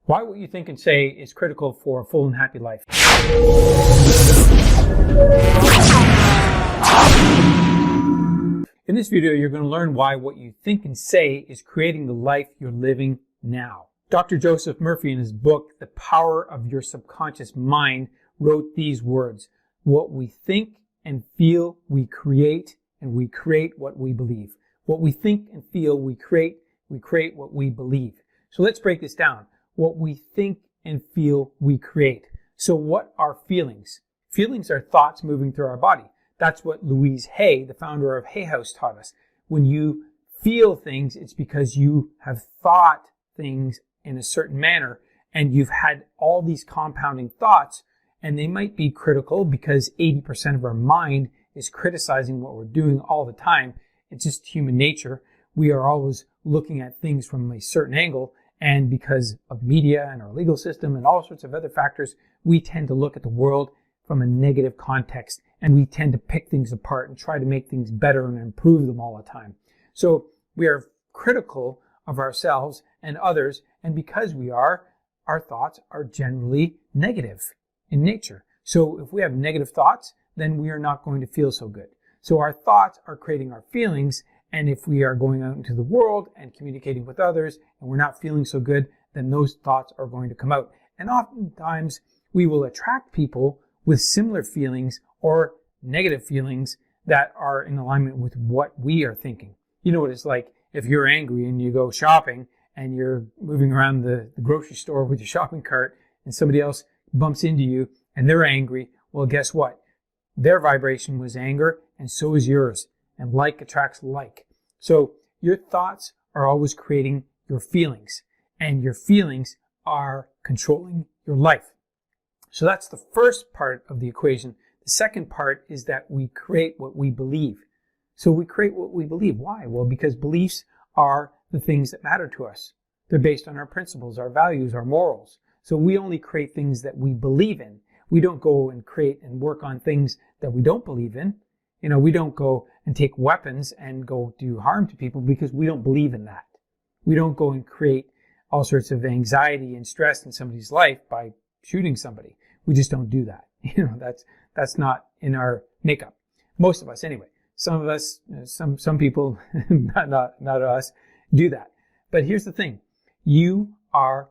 Why what you think and say is critical for a full and happy life. In this video, you're going to learn why what you think and say is creating the life you're living now. Dr. Joseph Murphy, in his book, The Power of Your Subconscious Mind, wrote these words: what we think and feel, we create, and we create what we believe. What we think and feel, we create what we believe. So let's break this down. What we think and feel, we create. So what are feelings? Feelings are thoughts moving through our body. That's what Louise Hay, the founder of Hay House, taught us. When you feel things, it's because you have thought things in a certain manner, and you've had all these compounding thoughts, and they might be critical because 80% of our mind is criticizing what we're doing all the time. It's just human nature. We are always looking at things from a certain angle, and because of media and our legal system and all sorts of other factors, we tend to look at the world from a negative context, and we tend to pick things apart and try to make things better and improve them all the time. So we are critical of ourselves and others, and because we are, our thoughts are generally negative in nature. So if we have negative thoughts, then we are not going to feel so good. So our thoughts are creating our feelings, and if we are going out into the world and communicating with others and we're not feeling so good, then those thoughts are going to come out. And oftentimes we will attract people with similar feelings or negative feelings that are in alignment with what we are thinking. You know what it's like if you're angry and you go shopping and you're moving around the grocery store with your shopping cart and somebody else bumps into you and they're angry. Well, guess what? Their vibration was anger, and so is yours. And like attracts like. So your thoughts are always creating your feelings, and your feelings are controlling your life. So that's the first part of the equation. The second part is that we create what we believe. So we create what we believe. Why? Well, because beliefs are the things that matter to us. They're based on our principles, our values, our morals. So we only create things that we believe in. We don't go and create and work on things that we don't believe in. You know, we don't go and take weapons and go do harm to people because we don't believe in that. We don't go and create all sorts of anxiety and stress in somebody's life by shooting somebody. We just don't do that. You know, that's not in our makeup. Most of us, anyway. Some of us, some people, not us, do that. But here's the thing: you are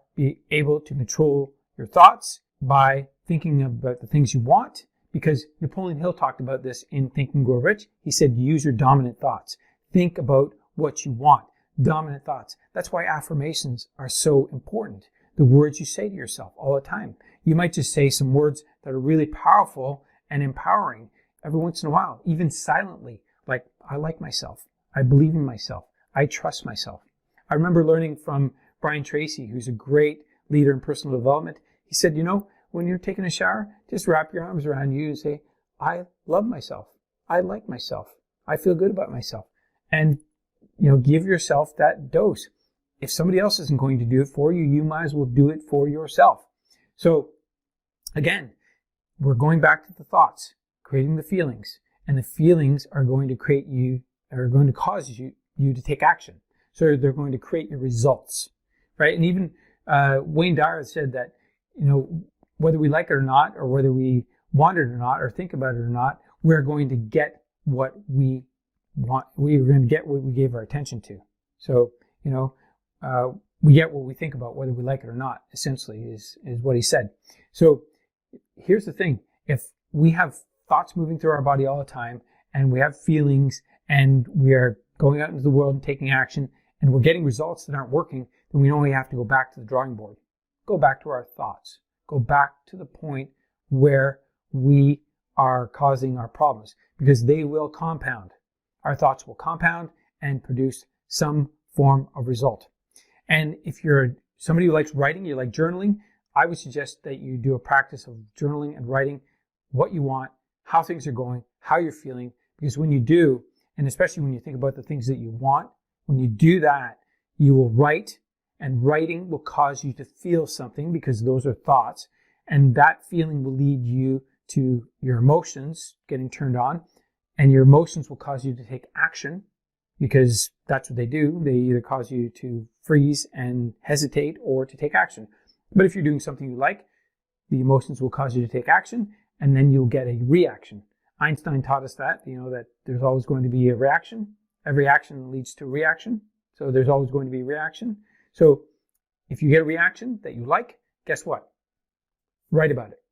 able to control your thoughts by thinking about the things you want. Because Napoleon Hill talked about this in Think and Grow Rich. He said, use your dominant thoughts. Think about what you want. Dominant thoughts. That's why affirmations are so important. The words you say to yourself all the time. You might just say some words that are really powerful and empowering every once in a while, even silently, like, I like myself. I believe in myself. I trust myself. I remember learning from Brian Tracy, who's a great leader in personal development. He said, you know, when you're taking a shower, just wrap your arms around you and say, I love myself. I like myself. I feel good about myself. And, you know, give yourself that dose. If somebody else isn't going to do it for you, you might as well do it for yourself. So again, we're going back to the thoughts, creating the feelings, and the feelings are going to cause you to take action. So they're going to create your results, right? And even Wayne Dyer said that, you know, whether we like it or not, or whether we want it or not, or think about it or not, we're going to get what we want. We're going to get what we gave our attention to. So, you know, we get what we think about, whether we like it or not, essentially, is what he said. So here's the thing. If we have thoughts moving through our body all the time, and we have feelings, and we are going out into the world and taking action, and we're getting results that aren't working, then we know we have to go back to the drawing board. Go back to our thoughts. Go back to the point where we are causing our problems, because they will compound. Our thoughts will compound and produce some form of result. And if you're somebody who likes writing, you like journaling, I would suggest that you do a practice of journaling and writing what you want, how things are going, how you're feeling, because when you do, and especially when you think about the things that you want, when you do that, you will write. And writing will cause you to feel something, because those are thoughts. And that feeling will lead you to your emotions getting turned on. And your emotions will cause you to take action, because that's what they do. They either cause you to freeze and hesitate or to take action. But if you're doing something you like, the emotions will cause you to take action, and then you'll get a reaction. Einstein taught us that, that there's always going to be a reaction. Every action leads to a reaction. So there's always going to be a reaction. So if you get a reaction that you like, guess what? Write about it.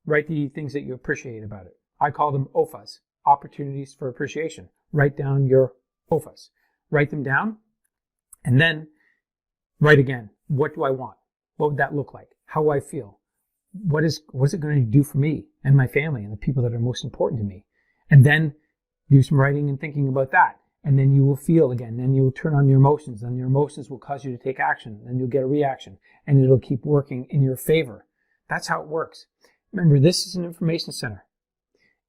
Write the things that you appreciate about it. I call them OFAs, opportunities for appreciation. Write down your OFAs. Write them down, and then write again. What do I want? What would that look like? How do I feel? What's it going to do for me and my family and the people that are most important to me? And then do some writing and thinking about that. And then you will feel again. Then you'll turn on your emotions. Then your emotions will cause you to take action. Then you'll get a reaction. And it'll keep working in your favor. That's how it works. Remember, this is an information center.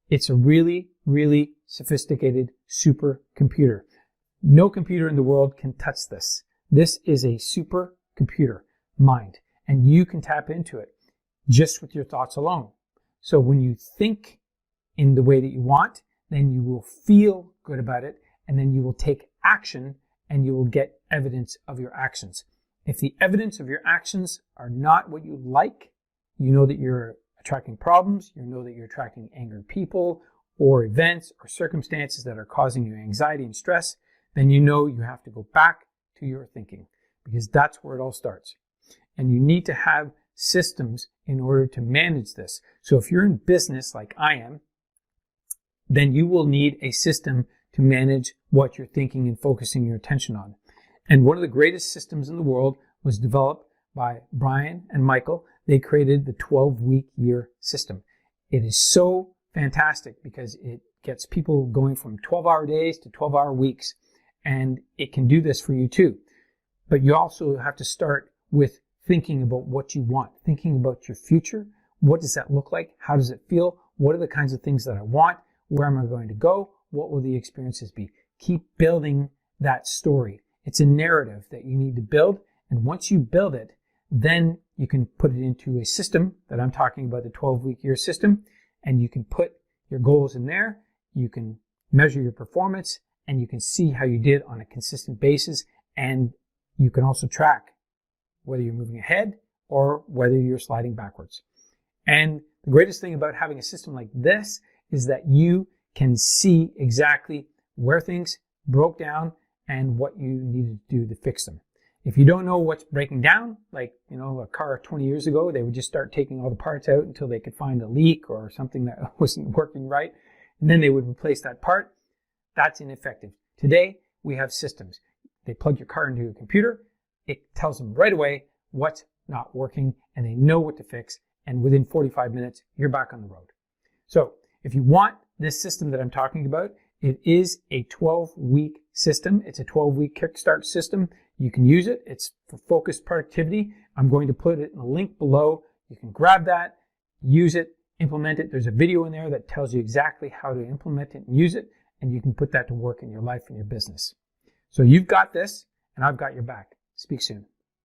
It's a really, really sophisticated supercomputer. No computer in the world can touch this. This is a supercomputer mind. And you can tap into it just with your thoughts alone. So when you think in the way that you want, then you will feel good about it, and then you will take action, and you will get evidence of your actions. If the evidence of your actions are not what you like, you know that you're attracting problems, you know that you're attracting angered people, or events or circumstances that are causing you anxiety and stress, then you know you have to go back to your thinking, because that's where it all starts. And you need to have systems in order to manage this. So if you're in business like I am, then you will need a system to manage what you're thinking and focusing your attention on. And one of the greatest systems in the world was developed by Brian and Michael. They created the 12-week year system. It is so fantastic because it gets people going from 12-hour days to 12-hour weeks. And it can do this for you too. But you also have to start with thinking about what you want, thinking about your future. What does that look like? How does it feel? What are the kinds of things that I want? Where am I going to go? What will the experiences be? Keep building that story. It's a narrative that you need to build. And once you build it, then you can put it into a system that I'm talking about, the 12-week year system. And you can put your goals in there. You can measure your performance, and you can see how you did on a consistent basis. And you can also track whether you're moving ahead or whether you're sliding backwards. And the greatest thing about having a system like this is that you can see exactly where things broke down and what you needed to do to fix them. If you don't know what's breaking down, like, a car 20 years ago, they would just start taking all the parts out until they could find a leak or something that wasn't working right. And then they would replace that part. That's ineffective. Today, we have systems. They plug your car into a computer. It tells them right away what's not working, and they know what to fix. And within 45 minutes, you're back on the road. So if you want this system that I'm talking about, it is a 12-week system. It's a 12-week kickstart system. You can use it. It's for focused productivity. I'm going to put it in a link below. You can grab that, use it, implement it. There's a video in there that tells you exactly how to implement it and use it, and you can put that to work in your life and your business. So you've got this, and I've got your back. Speak soon.